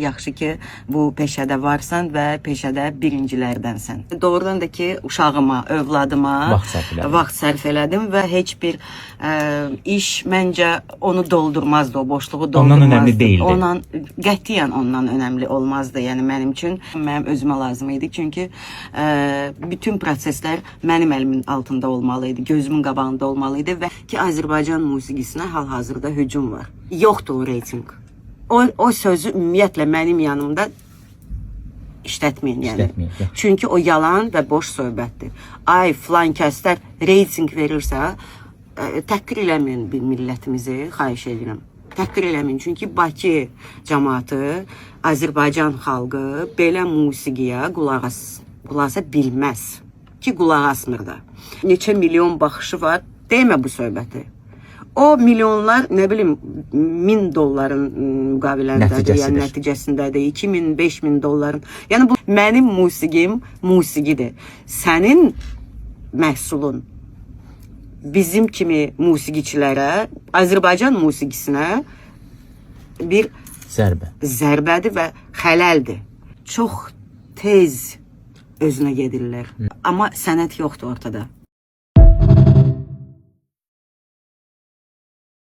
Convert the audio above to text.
Yaxşı ki, bu peşədə varsan və peşədə birincilərdənsən. Doğrudan da ki, uşağıma, övladıma vaxt sərf elədim və heç bir iş məncə onu doldurmazdı, o boşluğu doldurmazdı. Ondan önəmli deyildi. Qətiyyən ondan önəmli olmazdı. Yəni mənim üçün, mənim özümə lazım idi. Çünki bütün proseslər mənim əlimin altında olmalıydı, gözümün qabağında olmalıydı və ki, Azərbaycan musiqisinə hal-hazırda hücum var. Yoxdur o reyting. O sözü ümumiyyətlə mənim yanımda işlətməyin yəni. Çünki o yalan və boş söhbətdir. Ay filan kəslər reyting verirsə, təhqir eləməyin millətimizi, xahiş edirəm. Təhqir eləməyin. Çünki Bakı cəmaatı, Azərbaycan xalqı belə musiqiyə qulaq asa bilməz. Ki, qulaq asmır da. Neçə milyon baxışı var, demə bu söhbəti. O milyonlar, nə bilim, $1000 müqaviləsindədir, yəni nəticəsindədir, 2000, 5000 dolların. Yəni bu mənim musiqim musiqidir. Sənin məhsulun bizim kimi musiqiçilərə, Azərbaycan musiqisinə bir zərbədir və xələldir. Çox tez özünə gedirlər. Amma sənət yoxdur ortada.